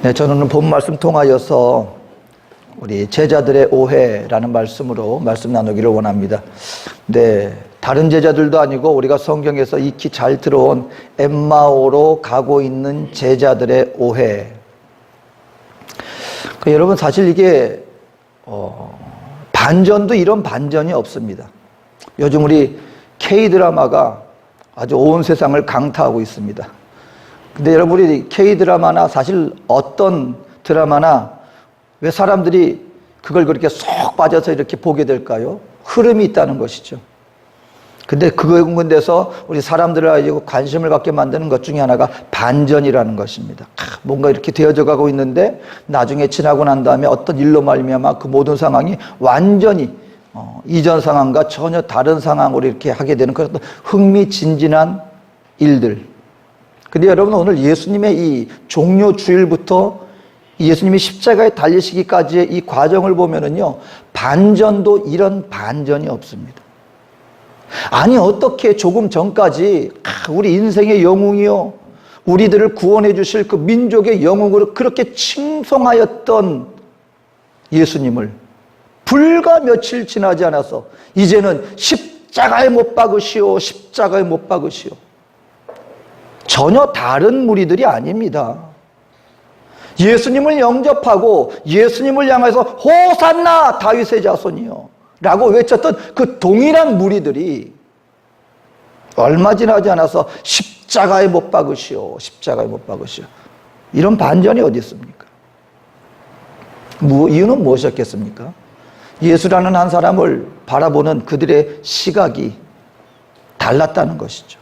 네, 저는 오늘 본 말씀 통하여서 우리 제자들의 오해라는 말씀으로 말씀 나누기를 원합니다. 네, 다른 제자들도 아니고 우리가 성경에서 익히 잘 들어온 엠마오로 가고 있는 제자들의 오해. 여러분 사실 이게 반전도 이런 반전이 없습니다. 요즘 우리 K-드라마가 아주 온 세상을 강타하고 있습니다. 근데 여러분 우리 K-드라마나 사실 어떤 드라마나 왜 사람들이 그걸 그렇게 쏙 빠져서 이렇게 보게 될까요? 흐름이 있다는 것이죠. 근데 그건데서 우리 사람들을 가지고 관심을 갖게 만드는 것 중에 하나가 반전이라는 것입니다. 뭔가 이렇게 되어져 가고 있는데 나중에 지나고 난 다음에 어떤 일로 말미암아 그 모든 상황이 완전히 이전 상황과 전혀 다른 상황으로 이렇게 하게 되는 그런 흥미진진한 일들. 근데 여러분 오늘 예수님의 이 종료 주일부터 예수님이 십자가에 달리시기까지의 이 과정을 보면은요, 반전도 이런 반전이 없습니다. 아니 어떻게 조금 전까지 우리 인생의 영웅이요, 우리들을 구원해 주실 그 민족의 영웅으로 그렇게 칭송하였던 예수님을 불과 며칠 지나지 않아서 이제는 십자가에 못 박으시오, 십자가에 못 박으시오. 전혀 다른 무리들이 아닙니다. 예수님을 영접하고 예수님을 향해서 호산나 다윗의 자손이요 라고 외쳤던 그 동일한 무리들이 얼마 지나지 않아서 십자가에 못 박으시오, 십자가에 못 박으시오. 이런 반전이 어디 있습니까? 이유는 무엇이었겠습니까? 예수라는 한 사람을 바라보는 그들의 시각이 달랐다는 것이죠.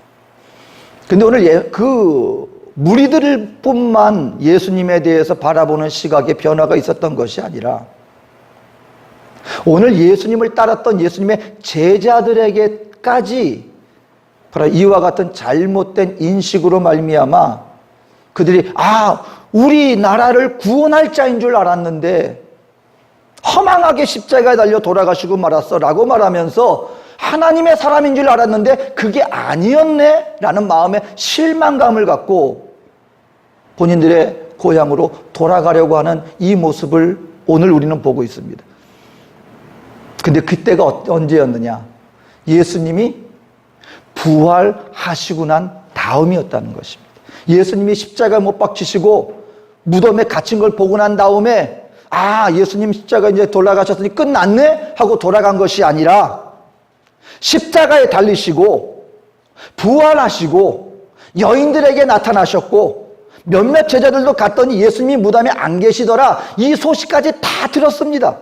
근데 오늘 그 무리들 뿐만 예수님에 대해서 바라보는 시각에 변화가 있었던 것이 아니라 오늘 예수님을 따랐던 예수님의 제자들에게까지 바로 이와 같은 잘못된 인식으로 말미암아 그들이 우리 나라를 구원할 자인 줄 알았는데 허망하게 십자가에 달려 돌아가시고 말았어 라고 말하면서 하나님의 사람인 줄 알았는데 그게 아니었네 라는 마음의 실망감을 갖고 본인들의 고향으로 돌아가려고 하는 이 모습을 오늘 우리는 보고 있습니다. 근데 그때가 언제였느냐? 예수님이 부활하시고 난 다음이었다는 것입니다. 예수님이 십자가에 못 박히시고 무덤에 갇힌 걸 보고 난 다음에 예수님 십자가 이제 돌아가셨으니 끝났네 하고 돌아간 것이 아니라 십자가에 달리시고 부활하시고 여인들에게 나타나셨고 몇몇 제자들도 갔더니 예수님이 무덤에 안 계시더라. 이 소식까지 다 들었습니다.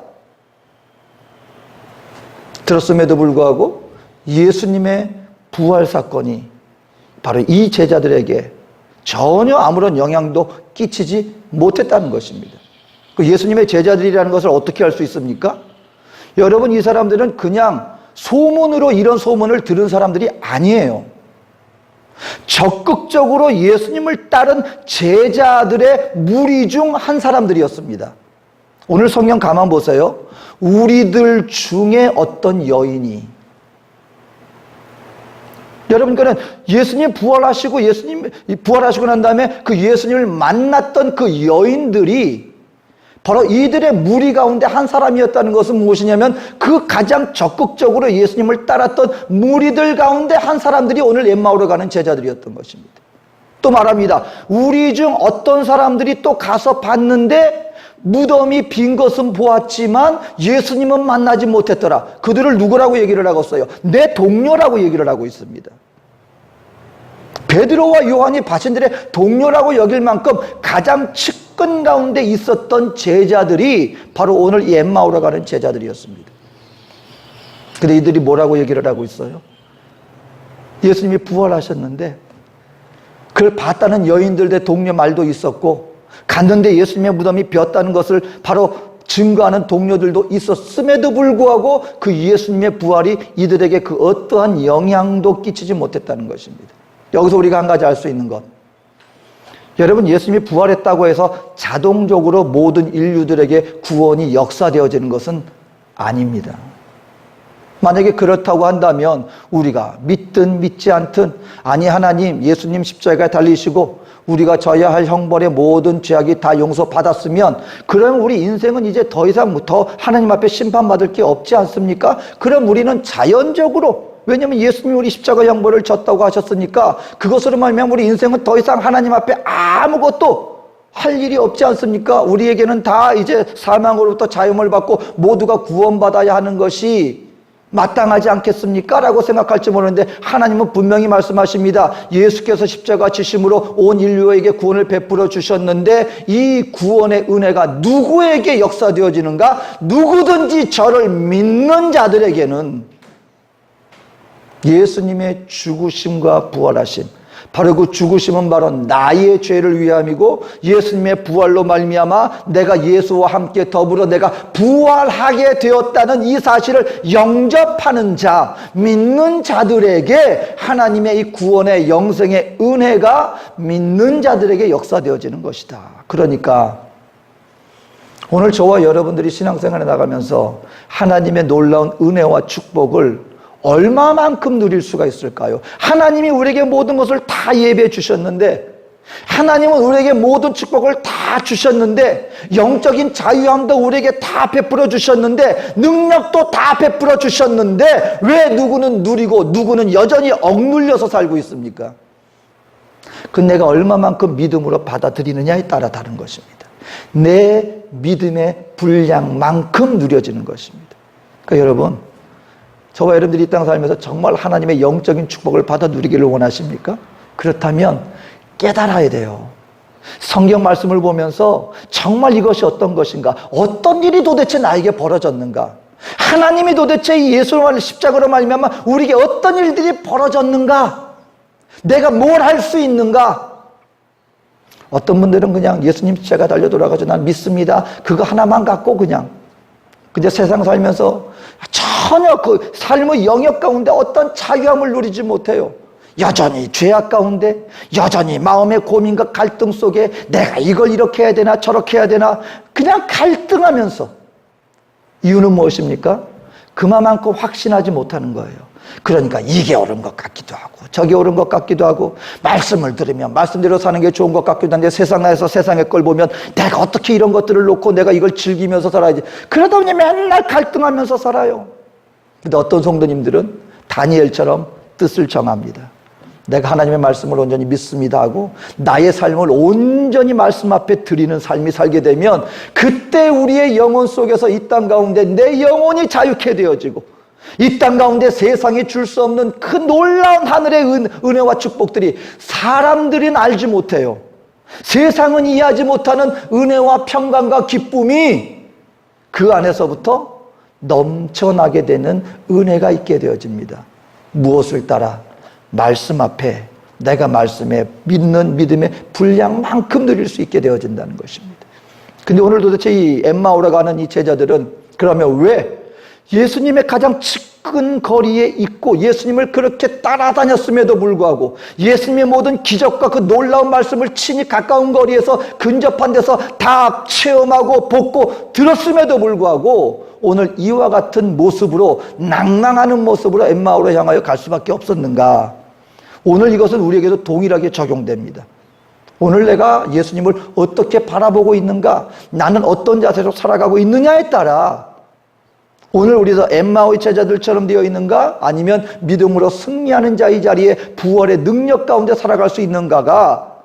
들었음에도 불구하고 예수님의 부활 사건이 바로 이 제자들에게 전혀 아무런 영향도 끼치지 못했다는 것입니다. 그 예수님의 제자들이라는 것을 어떻게 알 수 있습니까? 여러분 이 사람들은 그냥 소문으로 이런 소문을 들은 사람들이 아니에요. 적극적으로 예수님을 따른 제자들의 무리 중 한 사람들이었습니다. 오늘 성경 가만 보세요. 우리들 중에 어떤 여인이 여러분 그는 예수님 부활하시고 예수님 부활하시고 난 다음에 그 예수님을 만났던 그 여인들이 바로 이들의 무리 가운데 한 사람이었다는 것은 무엇이냐면 그 가장 적극적으로 예수님을 따랐던 무리들 가운데 한 사람들이 오늘 엠마오로 가는 제자들이었던 것입니다. 또 말합니다. 우리 중 어떤 사람들이 또 가서 봤는데 무덤이 빈 것은 보았지만 예수님은 만나지 못했더라. 그들을 누구라고 얘기를 하고 있어요? 내 동료라고 얘기를 하고 있습니다. 베드로와 요한이 바신들의 동료라고 여길 만큼 가장 측근 가운데 있었던 제자들이 바로 오늘 이 엠마오로 가는 제자들이었습니다. 근데 이들이 뭐라고 얘기를 하고 있어요? 예수님이 부활하셨는데 그걸 봤다는 여인들의 동료 말도 있었고 갔는데 예수님의 무덤이 비었다는 것을 바로 증거하는 동료들도 있었음에도 불구하고 그 예수님의 부활이 이들에게 그 어떠한 영향도 끼치지 못했다는 것입니다. 여기서 우리가 한 가지 알 수 있는 것, 여러분 예수님이 부활했다고 해서 자동적으로 모든 인류들에게 구원이 역사되어지는 것은 아닙니다. 만약에 그렇다고 한다면 우리가 믿든 믿지 않든 하나님 예수님 십자가에 달리시고 우리가 져야 할 형벌의 모든 죄악이 다 용서받았으면 그럼 우리 인생은 이제 더 이상 더 하나님 앞에 심판받을 게 없지 않습니까? 그럼 우리는 자연적으로, 왜냐하면 예수님이 우리 십자가 형벌을 졌다고 하셨으니까 그것으로 말미암아 우리 인생은 더 이상 하나님 앞에 아무것도 할 일이 없지 않습니까? 우리에게는 다 이제 사망으로부터 자유를 받고 모두가 구원받아야 하는 것이 마땅하지 않겠습니까? 라고 생각할지 모르는데 하나님은 분명히 말씀하십니다. 예수께서 십자가 지심으로 온 인류에게 구원을 베풀어 주셨는데 이 구원의 은혜가 누구에게 역사되어지는가? 누구든지 저를 믿는 자들에게는 예수님의 죽으심과 부활하심, 바로 그 죽으심은 바로 나의 죄를 위함이고 예수님의 부활로 말미암아 내가 예수와 함께 더불어 내가 부활하게 되었다는 이 사실을 영접하는 자, 믿는 자들에게 하나님의 이 구원의 영생의 은혜가 믿는 자들에게 역사되어지는 것이다. 그러니까 오늘 저와 여러분들이 신앙생활에 나가면서 하나님의 놀라운 은혜와 축복을 얼마만큼 누릴 수가 있을까요? 하나님이 우리에게 모든 것을 다 예배해 주셨는데, 하나님은 우리에게 모든 축복을 다 주셨는데, 영적인 자유함도 우리에게 다 베풀어 주셨는데, 능력도 다 베풀어 주셨는데 왜 누구는 누리고 누구는 여전히 억눌려서 살고 있습니까? 그 내가 얼마만큼 믿음으로 받아들이느냐에 따라 다른 것입니다. 내 믿음의 분량만큼 누려지는 것입니다. 그러니까 여러분, 저와 여러분들이 이 땅 살면서 정말 하나님의 영적인 축복을 받아 누리기를 원하십니까? 그렇다면 깨달아야 돼요. 성경 말씀을 보면서 정말 이것이 어떤 것인가? 어떤 일이 도대체 나에게 벌어졌는가? 하나님이 도대체 이 예수를 십자가로 말미암아 우리에게 어떤 일들이 벌어졌는가? 내가 뭘 할 수 있는가? 어떤 분들은 그냥 예수님 십자가 달려 돌아가지고 난 믿습니다. 그거 하나만 갖고 그냥 근데 세상 살면서 전혀 그 삶의 영역 가운데 어떤 자유함을 누리지 못해요. 여전히 죄악 가운데, 여전히 마음의 고민과 갈등 속에 내가 이걸 이렇게 해야 되나 저렇게 해야 되나 그냥 갈등하면서. 이유는 무엇입니까? 그만큼 확신하지 못하는 거예요. 그러니까 이게 옳은 것 같기도 하고 저게 옳은 것 같기도 하고, 말씀을 들으면 말씀대로 사는 게 좋은 것 같기도 한데 세상에서 세상의 걸 보면 내가 어떻게 이런 것들을 놓고 내가 이걸 즐기면서 살아야지, 그러다 보니 맨날 갈등하면서 살아요. 근데 어떤 성도님들은 다니엘처럼 뜻을 정합니다. 내가 하나님의 말씀을 온전히 믿습니다 하고 나의 삶을 온전히 말씀 앞에 드리는 삶이 살게 되면 그때 우리의 영혼 속에서 이 땅 가운데 내 영혼이 자유케 되어지고 이 땅 가운데 세상이 줄 수 없는 그 놀라운 하늘의 은혜와 축복들이 사람들은 알지 못해요. 세상은 이해하지 못하는 은혜와 평강과 기쁨이 그 안에서부터 넘쳐나게 되는 은혜가 있게 되어집니다. 무엇을 따라? 말씀 앞에 내가 말씀에 믿는 믿음의 분량만큼 누릴 수 있게 되어진다는 것입니다. 근데 오늘 도대체 이 엠마오로 가는 이 제자들은 그러면 왜 예수님의 가장 측근 거리에 있고 예수님을 그렇게 따라다녔음에도 불구하고 예수님의 모든 기적과 그 놀라운 말씀을 친히 가까운 거리에서 근접한 데서 다 체험하고 보고 들었음에도 불구하고 오늘 이와 같은 모습으로 낭망하는 모습으로 엠마오로 향하여 갈 수밖에 없었는가? 오늘 이것은 우리에게도 동일하게 적용됩니다. 오늘 내가 예수님을 어떻게 바라보고 있는가? 나는 어떤 자세로 살아가고 있느냐에 따라 오늘 우리도 엠마오의 제자들처럼 되어 있는가? 아니면 믿음으로 승리하는 자의 자리에 부활의 능력 가운데 살아갈 수 있는가가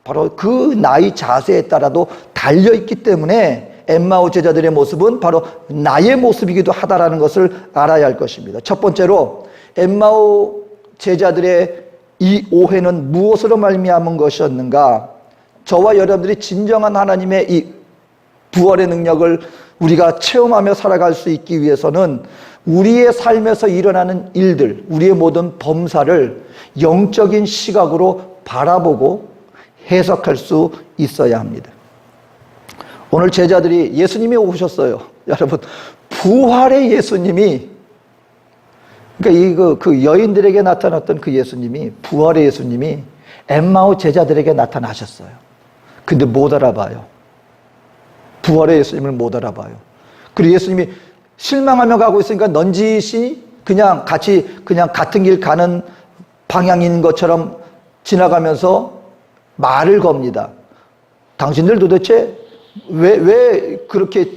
바로 그 나의 자세에 따라도 달려있기 때문에 엠마오 제자들의 모습은 바로 나의 모습이기도 하다라는 것을 알아야 할 것입니다. 첫 번째로 엠마오 제자들의 이 오해는 무엇으로 말미암은 것이었는가? 저와 여러분들이 진정한 하나님의 이 부활의 능력을 우리가 체험하며 살아갈 수 있기 위해서는 우리의 삶에서 일어나는 일들, 우리의 모든 범사를 영적인 시각으로 바라보고 해석할 수 있어야 합니다. 오늘 제자들이 예수님이 오셨어요. 여러분, 부활의 예수님이, 그러니까 그 여인들에게 나타났던 그 예수님이, 부활의 예수님이 엠마오 제자들에게 나타나셨어요. 근데 못 알아봐요. 부활의 예수님을 못 알아봐요. 그리고 예수님이 실망하며 가고 있으니까 넌지시 그냥 같이 그냥 같은 길 가는 방향인 것처럼 지나가면서 말을 겁니다. 당신들 도대체 왜 그렇게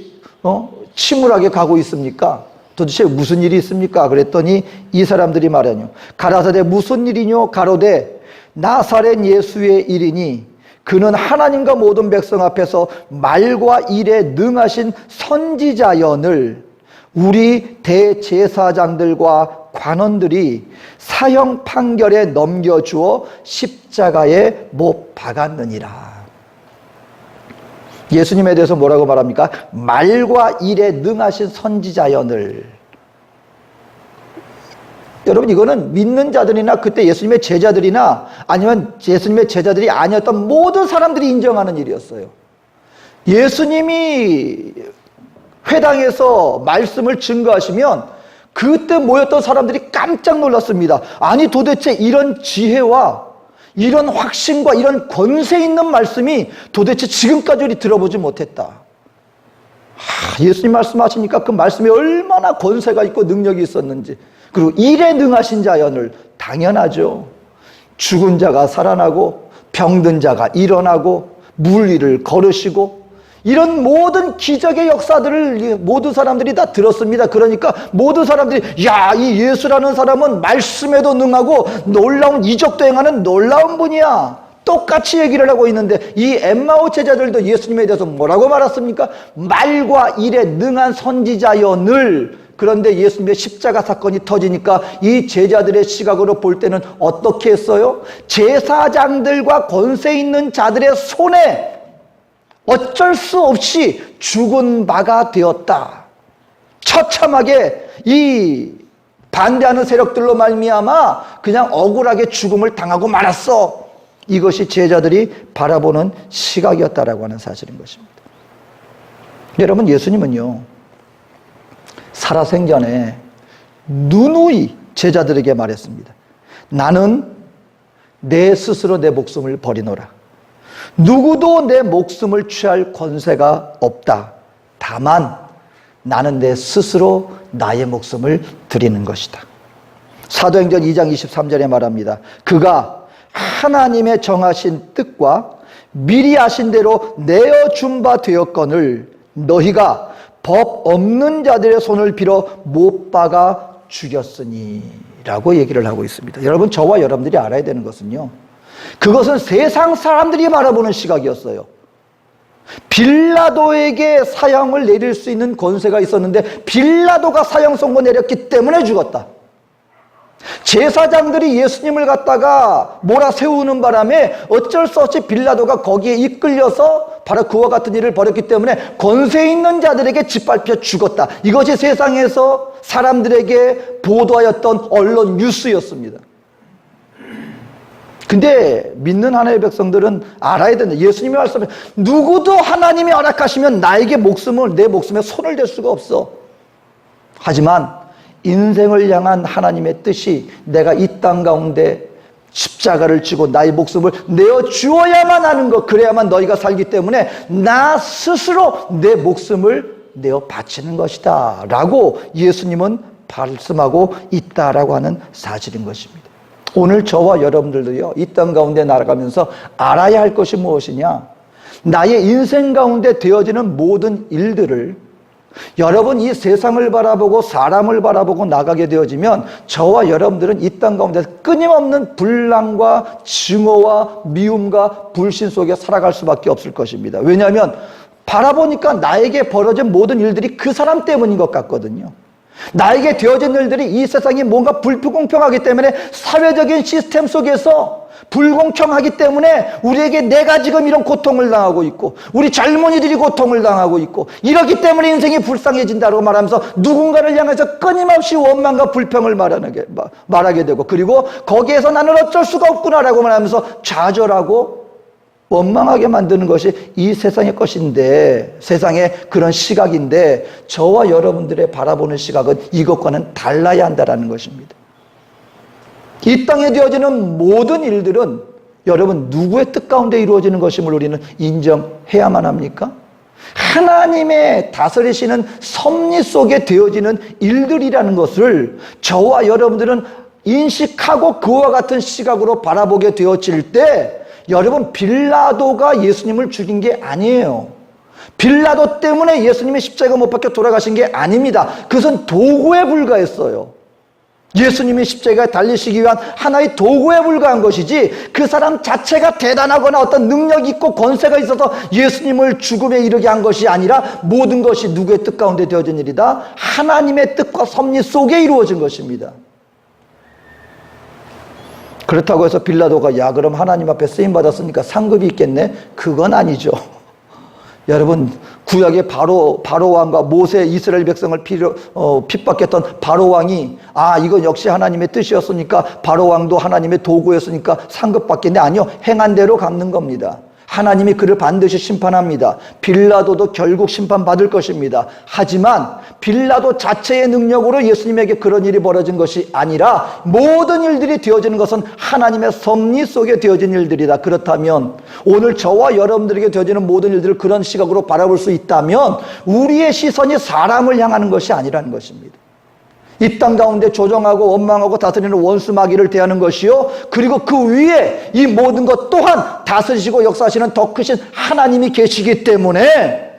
침울하게 가고 있습니까? 도대체 무슨 일이 있습니까? 그랬더니 이 사람들이 말하뇨. 가라사대 무슨 일이뇨? 가로되 나사렛 예수의 일이니 그는 하나님과 모든 백성 앞에서 말과 일에 능하신 선지자연을 우리 대제사장들과 관원들이 사형 판결에 넘겨주어 십자가에 못 박았느니라. 예수님에 대해서 뭐라고 말합니까? 말과 일에 능하신 선지자연을. 여러분, 이거는 믿는 자들이나 그때 예수님의 제자들이나 아니면 예수님의 제자들이 아니었던 모든 사람들이 인정하는 일이었어요. 예수님이 회당에서 말씀을 증거하시면 그때 모였던 사람들이 깜짝 놀랐습니다. 아니, 도대체 이런 지혜와 이런 확신과 이런 권세 있는 말씀이 도대체 지금까지 우리 들어보지 못했다. 예수님 말씀하시니까 그 말씀에 얼마나 권세가 있고 능력이 있었는지. 그리고 일에 능하신 자연을, 당연하죠. 죽은 자가 살아나고 병든 자가 일어나고 물 위를 걸으시고 이런 모든 기적의 역사들을 모든 사람들이 다 들었습니다. 그러니까 모든 사람들이 야, 이 예수라는 사람은 말씀에도 능하고 놀라운 이적도 행하는 놀라운 분이야. 똑같이 얘기를 하고 있는데 이 엠마오 제자들도 예수님에 대해서 뭐라고 말했습니까? 말과 일에 능한 선지자연을. 그런데 예수님의 십자가 사건이 터지니까 이 제자들의 시각으로 볼 때는 어떻게 했어요? 제사장들과 권세 있는 자들의 손에 어쩔 수 없이 죽은 바가 되었다. 처참하게 이 반대하는 세력들로 말미암아 그냥 억울하게 죽음을 당하고 말았어. 이것이 제자들이 바라보는 시각이었다라고 하는 사실인 것입니다. 여러분, 예수님은요, 살아생전에 누누이 제자들에게 말했습니다. 나는 내 스스로 내 목숨을 버리노라. 누구도 내 목숨을 취할 권세가 없다. 다만 나는 내 스스로 나의 목숨을 드리는 것이다. 사도행전 2장 23절에 말합니다. 그가 하나님의 정하신 뜻과 미리 하신 대로 내어준 바 되었거늘 너희가 법 없는 자들의 손을 빌어 못 박아 죽였으니 라고 얘기를 하고 있습니다. 여러분, 저와 여러분들이 알아야 되는 것은요, 그것은 세상 사람들이 바라보는 시각이었어요. 빌라도에게 사형을 내릴 수 있는 권세가 있었는데 빌라도가 사형 선고 내렸기 때문에 죽었다. 제사장들이 예수님을 갖다가 몰아세우는 바람에 어쩔 수 없이 빌라도가 거기에 이끌려서 바로 그와 같은 일을 벌였기 때문에 권세 있는 자들에게 짓밟혀 죽었다. 이것이 세상에서 사람들에게 보도하였던 언론 뉴스였습니다. 근데 믿는 하나님의 백성들은 알아야 된다. 예수님이 말씀해 누구도 하나님이 허락하시면 나에게 내 목숨에 손을 댈 수가 없어. 하지만 인생을 향한 하나님의 뜻이 내가 이 땅 가운데 십자가를 지고 나의 목숨을 내어 주어야만 하는 것, 그래야만 너희가 살기 때문에 나 스스로 내 목숨을 내어 바치는 것이다 라고 예수님은 말씀하고 있다라고 하는 사실인 것입니다. 오늘 저와 여러분들도요, 이 땅 가운데 날아가면서 알아야 할 것이 무엇이냐? 나의 인생 가운데 되어지는 모든 일들을 여러분 이 세상을 바라보고 사람을 바라보고 나가게 되어지면 저와 여러분들은 이 땅 가운데 끊임없는 분란과 증오와 미움과 불신 속에 살아갈 수밖에 없을 것입니다. 왜냐하면 바라보니까 나에게 벌어진 모든 일들이 그 사람 때문인 것 같거든요. 나에게 되어진 일들이 이 세상이 뭔가 불공평하기 때문에 사회적인 시스템 속에서 불공평하기 때문에 우리에게 내가 지금 이런 고통을 당하고 있고 우리 젊은이들이 고통을 당하고 있고 이렇기 때문에 인생이 불쌍해진다고 말하면서 누군가를 향해서 끊임없이 원망과 불평을 말하게 되고 그리고 거기에서 나는 어쩔 수가 없구나라고 말하면서 좌절하고 원망하게 만드는 것이 이 세상의 것인데, 세상의 그런 시각인데 저와 여러분들의 바라보는 시각은 이것과는 달라야 한다는 것입니다. 이 땅에 되어지는 모든 일들은 여러분 누구의 뜻 가운데 이루어지는 것임을 우리는 인정해야만 합니까? 하나님의 다스리시는 섭리 속에 되어지는 일들이라는 것을 저와 여러분들은 인식하고 그와 같은 시각으로 바라보게 되어질 때 여러분, 빌라도가 예수님을 죽인 게 아니에요. 빌라도 때문에 예수님이 십자가 못 박혀 돌아가신 게 아닙니다. 그것은 도구에 불과했어요. 예수님이 십자가에 달리시기 위한 하나의 도구에 불과한 것이지 그 사람 자체가 대단하거나 어떤 능력이 있고 권세가 있어서 예수님을 죽음에 이르게 한 것이 아니라 모든 것이 누구의 뜻 가운데 되어진 일이다? 하나님의 뜻과 섭리 속에 이루어진 것입니다. 그렇다고 해서 빌라도가 야 그럼 하나님 앞에 쓰임받았으니까 상급이 있겠네? 그건 아니죠. 여러분, 구약의 바로 왕과 모세 이스라엘 백성을 핍박했던 바로 왕이 이건 역시 하나님의 뜻이었으니까 바로 왕도 하나님의 도구였으니까 상급받겠네? 아니요, 행한 대로 갚는 겁니다. 하나님이 그를 반드시 심판합니다. 빌라도도 결국 심판받을 것입니다. 하지만 빌라도 자체의 능력으로 예수님에게 그런 일이 벌어진 것이 아니라 모든 일들이 되어지는 것은 하나님의 섭리 속에 되어진 일들이다. 그렇다면 오늘 저와 여러분들에게 되어지는 모든 일들을 그런 시각으로 바라볼 수 있다면 우리의 시선이 사람을 향하는 것이 아니라는 것입니다. 이 땅 가운데 조정하고 원망하고 다스리는 원수 마귀를 대하는 것이요, 그리고 그 위에 이 모든 것 또한 다스리시고 역사하시는 더 크신 하나님이 계시기 때문에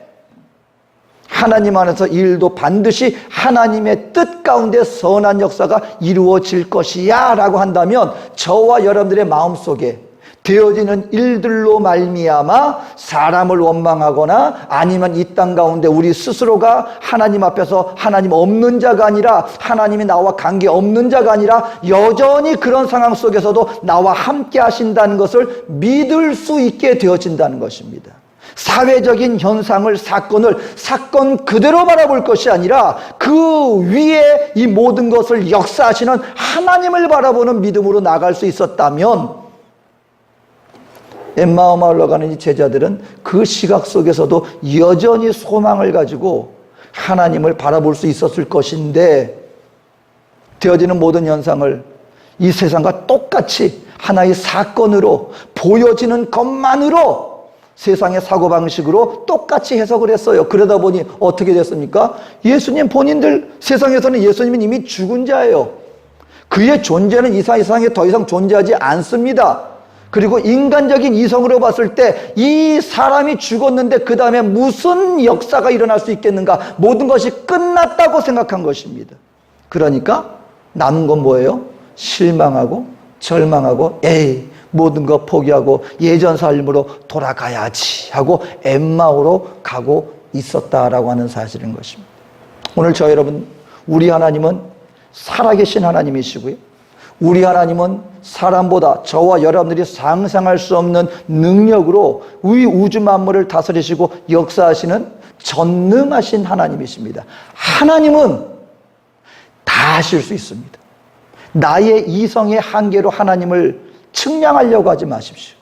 하나님 안에서 일도 반드시 하나님의 뜻 가운데 선한 역사가 이루어질 것이야 라고 한다면 저와 여러분들의 마음속에 되어지는 일들로 말미암아 사람을 원망하거나 아니면 이 땅 가운데 우리 스스로가 하나님 앞에서 하나님 없는 자가 아니라 하나님이 나와 관계없는 자가 아니라 여전히 그런 상황 속에서도 나와 함께 하신다는 것을 믿을 수 있게 되어진다는 것입니다. 사회적인 현상을 사건 그대로 바라볼 것이 아니라 그 위에 이 모든 것을 역사하시는 하나님을 바라보는 믿음으로 나갈 수 있었다면 엠마오마을로 가는 이 제자들은 그 시각 속에서도 여전히 소망을 가지고 하나님을 바라볼 수 있었을 것인데 되어지는 모든 현상을 이 세상과 똑같이 하나의 사건으로 보여지는 것만으로 세상의 사고방식으로 똑같이 해석을 했어요. 그러다 보니 어떻게 됐습니까? 예수님 본인들 세상에서는 예수님은 이미 죽은 자예요. 그의 존재는 이 세상에 더 이상 존재하지 않습니다. 그리고 인간적인 이성으로 봤을 때 이 사람이 죽었는데 그 다음에 무슨 역사가 일어날 수 있겠는가? 모든 것이 끝났다고 생각한 것입니다. 그러니까 남은 건 뭐예요? 실망하고 절망하고 모든 거 포기하고 예전 삶으로 돌아가야지 하고 엠마오로 가고 있었다라고 하는 사실인 것입니다. 오늘 저 여러분, 우리 하나님은 살아계신 하나님이시고요, 우리 하나님은 사람보다 저와 여러분들이 상상할 수 없는 능력으로 우리 우주 만물을 다스리시고 역사하시는 전능하신 하나님이십니다. 하나님은 다 하실 수 있습니다. 나의 이성의 한계로 하나님을 측량하려고 하지 마십시오.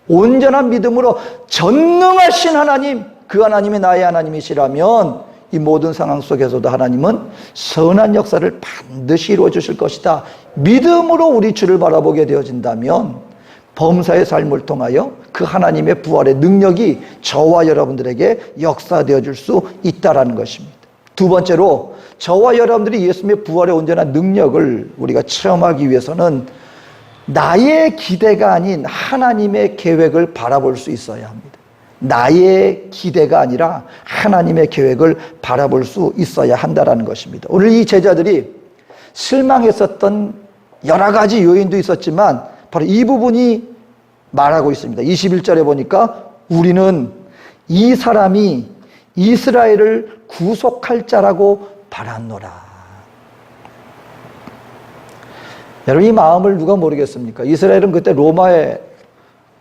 온전한 믿음으로 전능하신 하나님, 그 하나님이 나의 하나님이시라면 이 모든 상황 속에서도 하나님은 선한 역사를 반드시 이루어 주실 것이다. 믿음으로 우리 주를 바라보게 되어진다면 범사의 삶을 통하여 그 하나님의 부활의 능력이 저와 여러분들에게 역사되어 줄 수 있다는 것입니다. 두 번째로 저와 여러분들이 예수님의 부활의 온전한 능력을 우리가 체험하기 위해서는 나의 기대가 아닌 하나님의 계획을 바라볼 수 있어야 합니다. 나의 기대가 아니라 하나님의 계획을 바라볼 수 있어야 한다는 것입니다. 오늘 이 제자들이 실망했었던 여러 가지 요인도 있었지만 바로 이 부분이 말하고 있습니다. 21절에 보니까 우리는 이 사람이 이스라엘을 구속할 자라고 바랐노라. 여러분, 이 마음을 누가 모르겠습니까? 이스라엘은 그때 로마의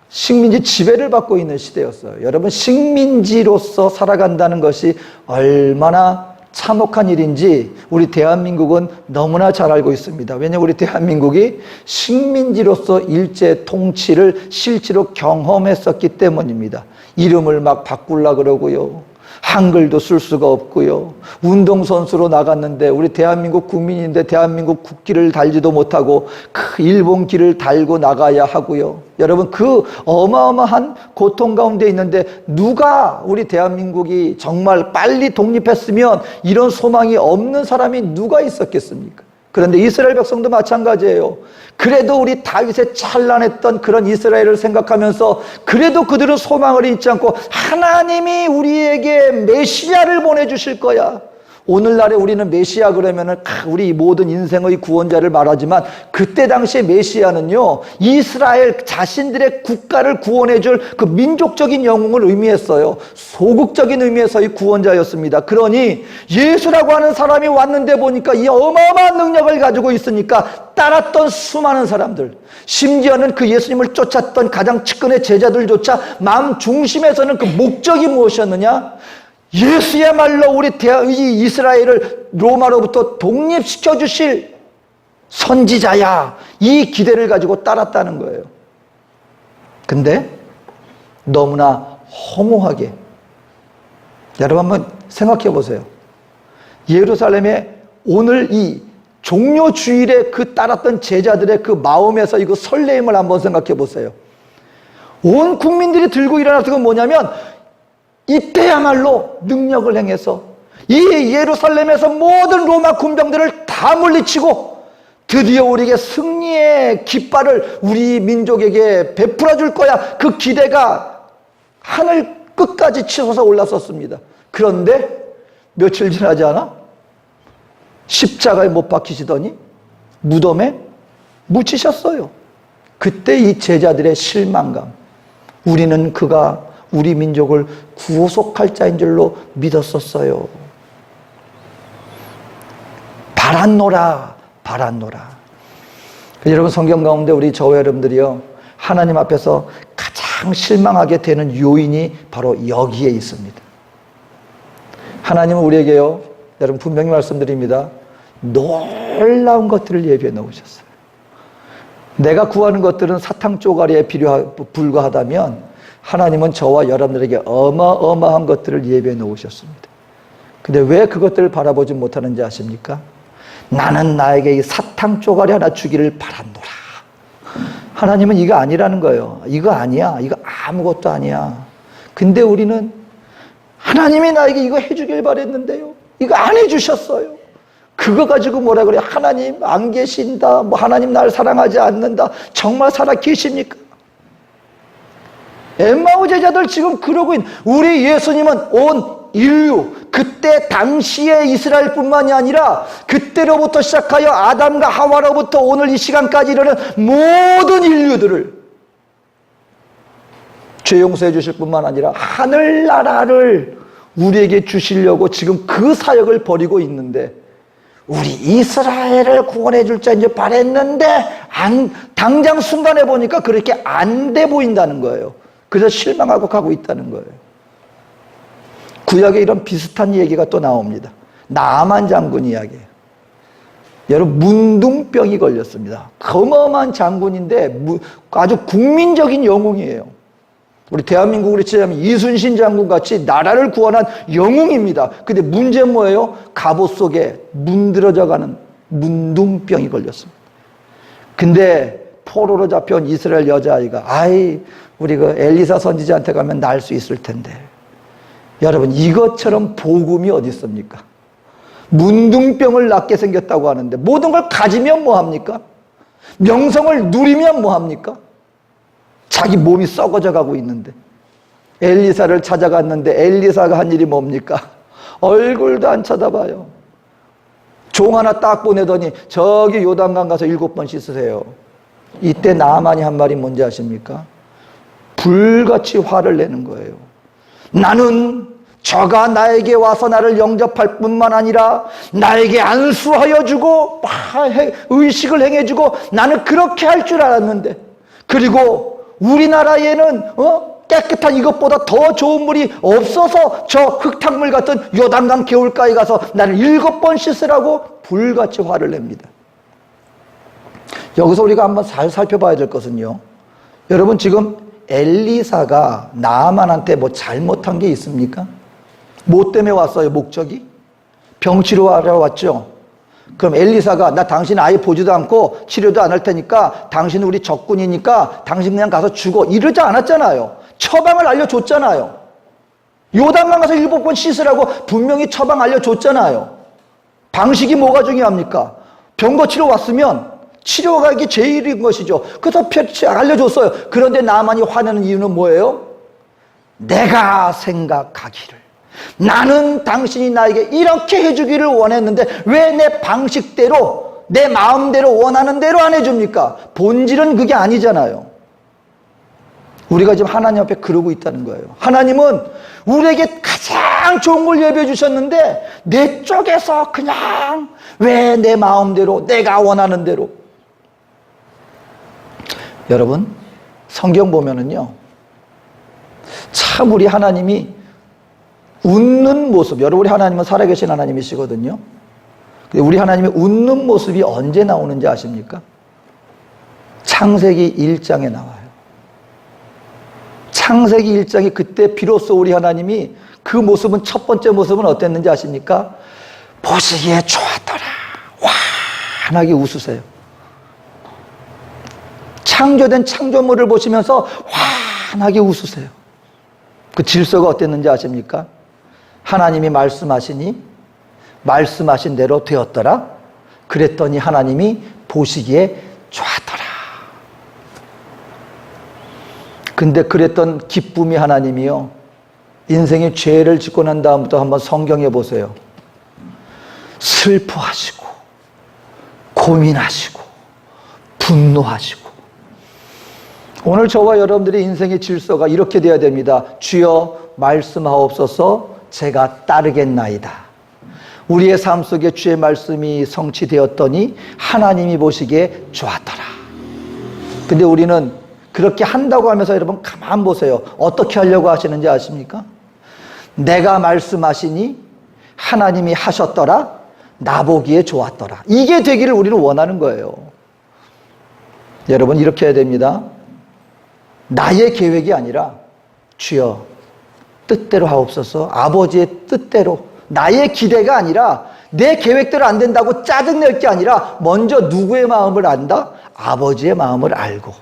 식민지 지배를 받고 있는 시대였어요. 여러분, 식민지로서 살아간다는 것이 얼마나 참혹한 일인지 우리 대한민국은 너무나 잘 알고 있습니다. 왜냐하면 우리 대한민국이 식민지로서 일제 통치를 실제로 경험했었기 때문입니다. 이름을 막 바꾸려고 그러고요, 한글도 쓸 수가 없고요, 운동선수로 나갔는데 우리 대한민국 국민인데 대한민국 국기를 달지도 못하고 그 일본기를 달고 나가야 하고요. 여러분, 그 어마어마한 고통 가운데 있는데 누가 우리 대한민국이 정말 빨리 독립했으면 이런 소망이 없는 사람이 누가 있었겠습니까? 그런데 이스라엘 백성도 마찬가지예요. 그래도 우리 다윗의 찬란했던 그런 이스라엘을 생각하면서 그래도 그들은 소망을 잊지 않고 하나님이 우리에게 메시아를 보내주실 거야. 오늘날에 우리는 메시아 그러면은 우리 모든 인생의 구원자를 말하지만 그때 당시에 메시아는요, 이스라엘 자신들의 국가를 구원해줄 그 민족적인 영웅을 의미했어요. 소극적인 의미에서의 구원자였습니다. 그러니 예수라고 하는 사람이 왔는데 보니까 이 어마어마한 능력을 가지고 있으니까 따랐던 수많은 사람들, 심지어는 그 예수님을 쫓았던 가장 측근의 제자들조차 마음 중심에서는 그 목적이 무엇이었느냐? 예수야말로 우리 이 이스라엘을 로마로부터 독립시켜 주실 선지자야, 이 기대를 가지고 따랐다는 거예요. 근데 너무나 허무하게, 여러분 한번 생각해 보세요. 예루살렘에 오늘 이 종료 주일에 그 따랐던 제자들의 그 마음에서 이거 설레임을 한번 생각해 보세요. 온 국민들이 들고 일어나서 그 뭐냐면 이때야말로 능력을 행해서 이 예루살렘에서 모든 로마 군병들을 다 물리치고 드디어 우리에게 승리의 깃발을 우리 민족에게 베풀어 줄 거야. 그 기대가 하늘 끝까지 치솟아 올랐었습니다. 그런데 며칠 지나지 않아 십자가에 못 박히시더니 무덤에 묻히셨어요. 그때 이 제자들의 실망감, 우리는 그가 우리 민족을 구속할 자인 줄로 믿었었어요. 바랐노라, 바랐노라. 여러분, 성경 가운데 우리 저와 여러분들이요, 하나님 앞에서 가장 실망하게 되는 요인이 바로 여기에 있습니다. 하나님은 우리에게요, 여러분 분명히 말씀드립니다, 놀라운 것들을 예비해 놓으셨어요. 내가 구하는 것들은 사탕 쪼가리에 불과하다면 하나님은 저와 여러분들에게 어마어마한 것들을 예비해 놓으셨습니다. 근데 왜 그것들을 바라보지 못하는지 아십니까? 나는 나에게 이 사탕 쪼가리 하나 주기를 바란노라. 하나님은 이거 아니라는 거예요. 이거 아니야. 이거 아무것도 아니야. 근데 우리는 하나님이 나에게 이거 해주길 바랬는데요, 이거 안 해주셨어요. 그거 가지고 뭐라 그래요? 하나님 안 계신다, 뭐 하나님 날 사랑하지 않는다. 정말 살아 계십니까? 엠마오 제자들 지금 그러고 있는, 우리 예수님은 온 인류, 그때 당시의 이스라엘뿐만이 아니라 그때로부터 시작하여 아담과 하와로부터 오늘 이 시간까지 이르는 모든 인류들을 죄 용서해 주실 뿐만 아니라 하늘나라를 우리에게 주시려고 지금 그 사역을 벌이고 있는데, 우리 이스라엘을 구원해 줄 자인 줄 바랬는데 당장 순간에 보니까 그렇게 안 돼 보인다는 거예요. 그래서 실망하고 가고 있다는 거예요. 구약에 이런 비슷한 얘기가 또 나옵니다. 나아만 장군 이야기예요. 여러분, 문둥병이 걸렸습니다. 어마어마한 장군인데 아주 국민적인 영웅이에요. 우리 대한민국으로 치자면 이순신 장군 같이 나라를 구원한 영웅입니다. 근데 문제는 뭐예요? 갑옷 속에 문드러져가는 문둥병이 걸렸습니다. 근데 포로로 잡혀온 이스라엘 여자아이가, 우리 그 엘리사 선지자한테 가면 날 수 있을 텐데. 여러분, 이것처럼 복음이 어디 있습니까? 문둥병을 낫게 생겼다고 하는데 모든 걸 가지면 뭐합니까? 명성을 누리면 뭐합니까? 자기 몸이 썩어져 가고 있는데, 엘리사를 찾아갔는데 엘리사가 한 일이 뭡니까? 얼굴도 안 쳐다봐요. 종 하나 딱 보내더니 저기 요단강 가서 7번 씻으세요. 이때 나아만이 한 말이 뭔지 아십니까? 불같이 화를 내는 거예요. 나는 저가 나에게 와서 나를 영접할 뿐만 아니라 나에게 안수하여 주고 의식을 행해주고 나는 그렇게 할 줄 알았는데, 그리고 우리나라에는 깨끗한 이것보다 더 좋은 물이 없어서 저 흙탕물 같은 요단강 개울가에 가서 나를 7번 씻으라고 불같이 화를 냅니다. 여기서 우리가 한번 잘 살펴봐야 될 것은요, 여러분, 지금 엘리사가 나아만한테 뭐 잘못한 게 있습니까? 뭐 때문에 왔어요? 목적이? 병 치료하러 왔죠? 그럼 엘리사가 나 당신 아예 보지도 않고 치료도 안 할 테니까 당신 우리 적군이니까 당신 그냥 가서 죽어, 이러지 않았잖아요. 처방을 알려줬잖아요. 요단강 가서 7번 씻으라고 분명히 처방 알려줬잖아요. 방식이 뭐가 중요합니까? 병 고치러 왔으면 치료가 이게 제일인 것이죠. 그래서 알려줬어요. 그런데 나만이 화내는 이유는 뭐예요? 내가 생각하기를, 나는 당신이 나에게 이렇게 해주기를 원했는데 왜 내 방식대로, 내 마음대로 원하는 대로 안 해줍니까? 본질은 그게 아니잖아요. 우리가 지금 하나님 앞에 그러고 있다는 거예요. 하나님은 우리에게 가장 좋은 걸 예배해 주셨는데 내 쪽에서 그냥 왜 내 마음대로, 내가 원하는 대로. 여러분, 성경 보면은요, 참 우리 하나님이 웃는 모습, 여러분, 우리 하나님은 살아계신 하나님이시거든요. 우리 하나님의 웃는 모습이 언제 나오는지 아십니까? 창세기 1장에 나와요. 창세기 1장이 그때 비로소 우리 하나님이 그 모습은, 첫 번째 모습은 어땠는지 아십니까? 보시기에 좋았더라. 환하게 웃으세요. 창조된 창조물을 보시면서 환하게 웃으세요. 그 질서가 어땠는지 아십니까? 하나님이 말씀하시니 말씀하신 대로 되었더라. 그랬더니 하나님이 보시기에 좋았더라. 근데 그랬던 기쁨이 하나님이요, 인생의 죄를 짓고 난 다음부터 한번 성경에 보세요. 슬퍼하시고 고민하시고 분노하시고. 오늘 저와 여러분들의 인생의 질서가 이렇게 돼야 됩니다. 주여 말씀하옵소서, 제가 따르겠나이다. 우리의 삶 속에 주의 말씀이 성취되었더니 하나님이 보시기에 좋았더라. 근데 우리는 그렇게 한다고 하면서, 여러분 가만 보세요. 어떻게 하려고 하시는지 아십니까? 내가 말씀하시니 하나님이 하셨더라. 나보기에 좋았더라. 이게 되기를 우리는 원하는 거예요. 여러분, 이렇게 해야 됩니다. 나의 계획이 아니라 주여 뜻대로 하옵소서, 아버지의 뜻대로. 나의 기대가 아니라, 내 계획대로 안 된다고 짜증낼 게 아니라 먼저 누구의 마음을 안다? 아버지의 마음을 알고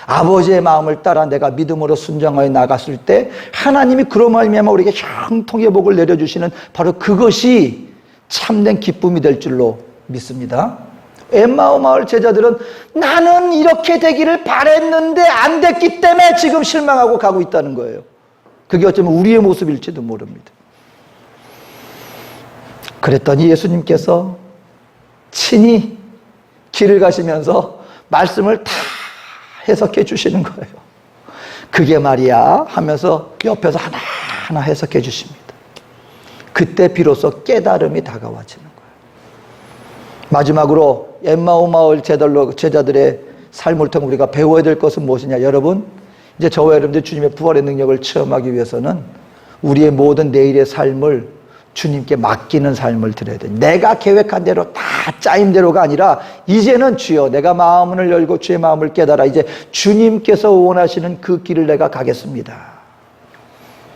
아버지의 마음을 따라 내가 믿음으로 순종하여 나갔을 때 하나님이 그로 말미암아 우리에게 형통의 복을 내려주시는 바로 그것이 참된 기쁨이 될 줄로 믿습니다. 엠마오 마을 제자들은 나는 이렇게 되기를 바랬는데 안 됐기 때문에 지금 실망하고 가고 있다는 거예요. 그게 어쩌면 우리의 모습일지도 모릅니다. 그랬더니 예수님께서 친히 길을 가시면서 말씀을 다 해석해 주시는 거예요. 그게 말이야 하면서 옆에서 하나하나 해석해 주십니다. 그때 비로소 깨달음이 다가와지는 거예요. 마지막으로 엠마오 마을 제자들의 삶을 통해 우리가 배워야 될 것은 무엇이냐? 여러분, 이제 저와 여러분들 주님의 부활의 능력을 체험하기 위해서는 우리의 모든 내일의 삶을 주님께 맡기는 삶을 드려야 돼요. 내가 계획한 대로 다 짜인 대로가 아니라 이제는 주여 내가 마음을 열고 주의 마음을 깨달아 이제 주님께서 원하시는 그 길을 내가 가겠습니다.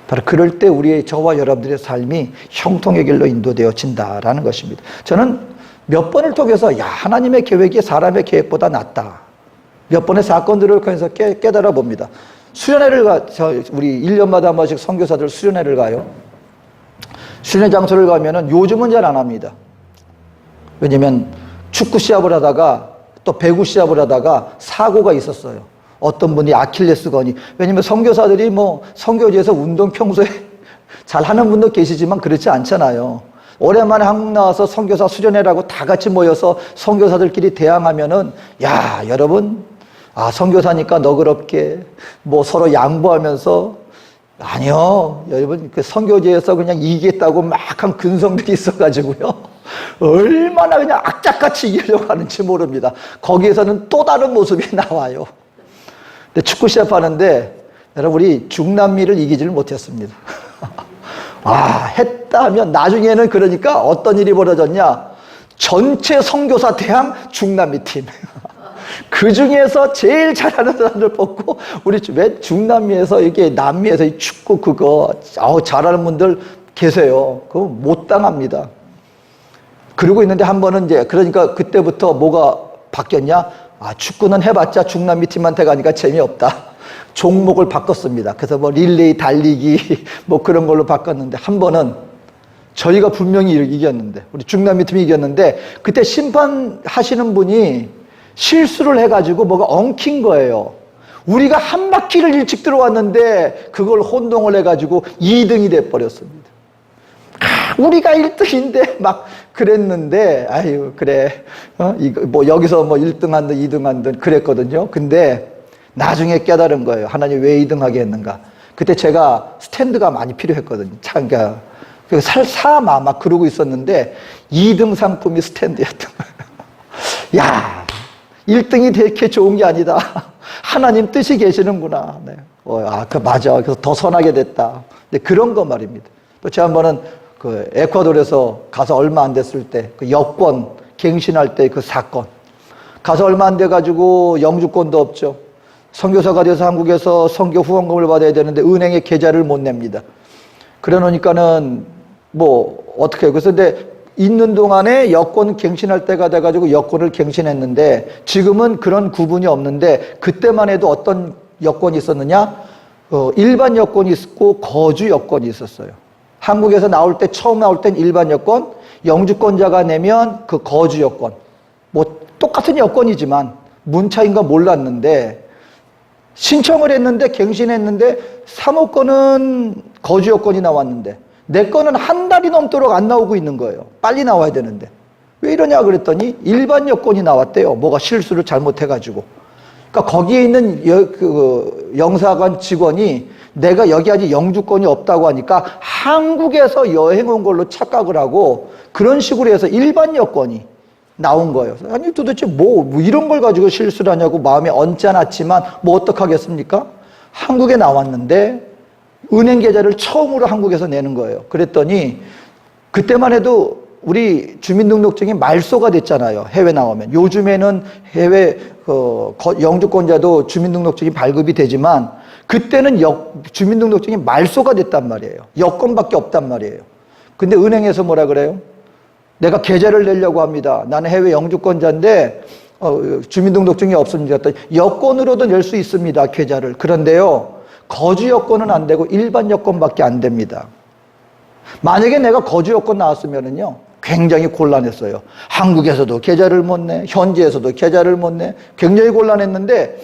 바로 그럴 때 우리의, 저와 여러분들의 삶이 형통의 길로 인도되어진다라는 것입니다. 저는 몇 번을 통해서 하나님의 계획이 사람의 계획보다 낫다. 몇 번의 사건들을 통해서 깨달아 봅니다. 수련회를 우리 1년마다 한 번씩 선교사들 수련회를 가요. 수련회 장소를 가면은 요즘은 잘 안 합니다. 왜냐면 축구 시합을 하다가 또 배구 시합을 하다가 사고가 있었어요. 어떤 분이 아킬레스건이, 왜냐면 선교사들이 선교지에서 운동 평소에 잘 하는 분도 계시지만 그렇지 않잖아요. 오랜만에 한국 나와서 선교사 수련회라고 다 같이 모여서 선교사들끼리 대항하면은, 여러분, 선교사니까 너그럽게 서로 양보하면서, 아니요, 여러분, 그 선교지에서 그냥 이기겠다고 막 한 근성들이 있어가지고요, 얼마나 그냥 악착같이 이기려고 하는지 모릅니다. 거기에서는 또 다른 모습이 나와요. 근데 축구 시합하는데 여러분, 우리 중남미를 이기지를 못했습니다. 했다 하면 나중에는, 그러니까 어떤 일이 벌어졌냐, 전체 선교사 대항 중남미 팀. 그 중에서 제일 잘하는 사람들 뽑고, 우리 왜 중남미에서 이게 남미에서 이 축구 그거 잘하는 분들 계세요. 그거 못 당합니다. 그러고 있는데 한 번은 이제, 그러니까 그때부터 뭐가 바뀌었냐? 축구는 해봤자 중남미 팀한테 가니까 재미없다. 종목을 바꿨습니다. 그래서 릴레이 달리기 그런 걸로 바꿨는데, 한 번은 저희가 분명히 이겼는데, 우리 중남미 팀이 이겼는데, 그때 심판하시는 분이 실수를 해가지고 뭐가 엉킨 거예요. 우리가 한 바퀴를 일찍 들어왔는데 그걸 혼동을 해가지고 2등이 돼버렸습니다. 우리가 1등인데 막 그랬는데, 아유, 그래. 이거 뭐 여기서 뭐 1등 한든 2등 한든 그랬거든요. 근데 나중에 깨달은 거예요. 하나님 왜 2등하게 했는가. 그때 제가 스탠드가 많이 필요했거든요. 참가. 살사마 막 그러고 있었는데 2등 상품이 스탠드였던 거예요. 야, 1등이 되게 좋은 게 아니다. 하나님 뜻이 계시는구나. 네. 그 맞아. 그래서 더 선하게 됐다. 근데 그런 거 말입니다. 또 제가 한 번은 그 에콰도르에서 가서 얼마 안 됐을 때 그 여권 갱신할 때 그 사건. 가서 얼마 안 돼가지고 영주권도 없죠. 선교사가 돼서 한국에서 선교 후원금을 받아야 되는데 은행에 계좌를 못 냅니다. 그래 놓으니까는 뭐 어떻게 해요. 그래서 근데 있는 동안에 여권 갱신할 때가 돼가지고 여권을 갱신했는데 지금은 그런 구분이 없는데 그때만 해도 어떤 여권이 있었느냐? 일반 여권이 있고 거주 여권이 있었어요. 한국에서 나올 때 처음 나올 땐 일반 여권, 영주권자가 내면 그 거주 여권. 뭐 똑같은 여권이지만 문차인가 몰랐는데 신청을 했는데 갱신했는데 사모권은 거주 여권이 나왔는데 내 거는 한 달이 넘도록 안 나오고 있는 거예요. 빨리 나와야 되는데. 왜 이러냐 그랬더니 일반 여권이 나왔대요. 뭐가 실수를 잘못해가지고. 그러니까 거기에 있는 영사관 직원이 내가 여기 아직 영주권이 없다고 하니까 한국에서 여행 온 걸로 착각을 하고 그런 식으로 해서 일반 여권이 나온 거예요. 아니 도대체 뭐 이런 걸 가지고 실수를 하냐고 마음에 얹지 않았지만 뭐 어떡하겠습니까? 한국에 나왔는데 은행 계좌를 처음으로 한국에서 내는 거예요. 그랬더니 그때만 해도 우리 주민등록증이 말소가 됐잖아요. 해외 나오면. 요즘에는 해외 영주권자도 주민등록증이 발급이 되지만 그때는 주민등록증이 말소가 됐단 말이에요. 여권밖에 없단 말이에요. 근데 은행에서 뭐라 그래요? 내가 계좌를 내려고 합니다. 나는 해외 영주권자인데 주민등록증이 없습니다. 여권으로도 낼 수 있습니다. 계좌를. 그런데요. 거주 여권은 안 되고 일반 여권밖에 안 됩니다. 만약에 내가 거주 여권 나왔으면은요. 굉장히 곤란했어요. 한국에서도 계좌를 못 내, 현지에서도 계좌를 못 내. 굉장히 곤란했는데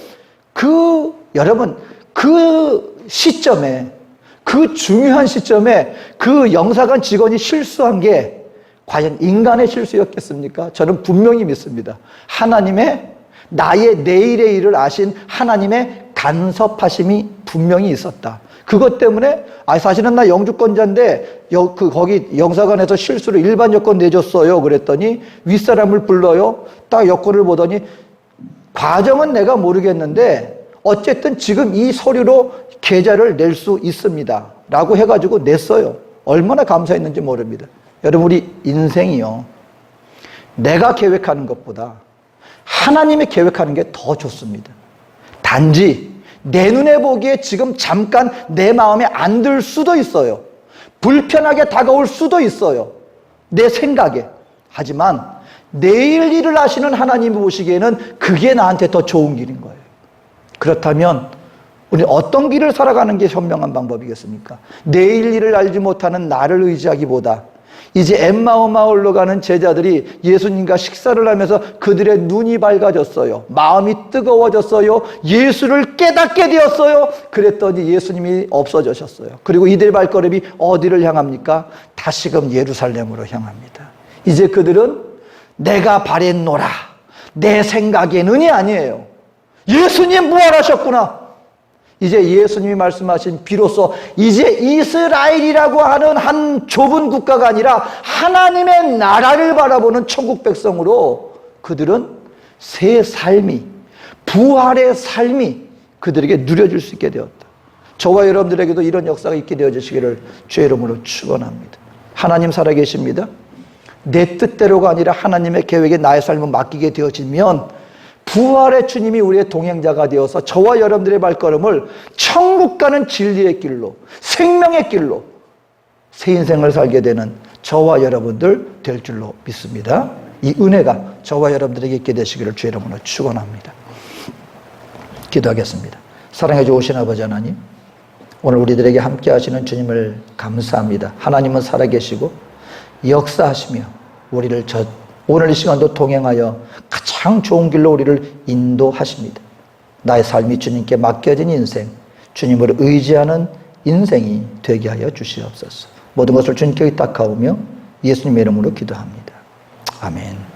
여러분 그 시점에 그 중요한 시점에 그 영사관 직원이 실수한 게 과연 인간의 실수였겠습니까? 저는 분명히 믿습니다. 하나님의 나의 내일의 일을 아신 하나님의 간섭하심이 분명히 있었다. 그것 때문에 사실은 나 영주권자인데 거기 영사관에서 실수로 일반 여권 내줬어요. 그랬더니 윗사람을 불러요. 딱 여권을 보더니 과정은 내가 모르겠는데 어쨌든 지금 이 서류로 계좌를 낼 수 있습니다. 라고 해가지고 냈어요. 얼마나 감사했는지 모릅니다. 여러분 우리 인생이요. 내가 계획하는 것보다 하나님이 계획하는 게 더 좋습니다. 단지 내 눈에 보기에 지금 잠깐 내 마음에 안 들 수도 있어요. 불편하게 다가올 수도 있어요. 내 생각에. 하지만 내일 일을 하시는 하나님이 보시기에는 그게 나한테 더 좋은 길인 거예요. 그렇다면 우리 어떤 길을 살아가는 게 현명한 방법이겠습니까? 내일 일을 알지 못하는 나를 의지하기보다 이제 엠마오 마을로 가는 제자들이 예수님과 식사를 하면서 그들의 눈이 밝아졌어요. 마음이 뜨거워졌어요. 예수를 깨닫게 되었어요. 그랬더니 예수님이 없어지셨어요. 그리고 이들의 발걸음이 어디를 향합니까? 다시금 예루살렘으로 향합니다. 이제 그들은 내가 바랬노라 내 생각에는이 아니에요. 예수님 부활하셨구나. 이제 예수님이 말씀하신 비로소 이제 이스라엘이라고 하는 한 좁은 국가가 아니라 하나님의 나라를 바라보는 천국 백성으로 그들은 새 삶이 부활의 삶이 그들에게 누려질 수 있게 되었다. 저와 여러분들에게도 이런 역사가 있게 되어지시기를 주의 이름으로 축원합니다. 하나님 살아계십니다. 내 뜻대로가 아니라 하나님의 계획에 나의 삶을 맡기게 되어지면 부활의 주님이 우리의 동행자가 되어서 저와 여러분들의 발걸음을 천국 가는 진리의 길로 생명의 길로 새 인생을 살게 되는 저와 여러분들 될 줄로 믿습니다. 이 은혜가 저와 여러분들에게 있게 되시기를 주의 이름으로 축원합니다. 기도하겠습니다. 사랑해 주신 아버지 하나님, 오늘 우리들에게 함께 하시는 주님을 감사합니다. 하나님은 살아계시고 역사하시며 우리를 오늘 이 시간도 동행하여 가장 좋은 길로 우리를 인도하십니다. 나의 삶이 주님께 맡겨진 인생, 주님을 의지하는 인생이 되게 하여 주시옵소서. 모든 것을 주님께 의탁하오며 예수님의 이름으로 기도합니다. 아멘.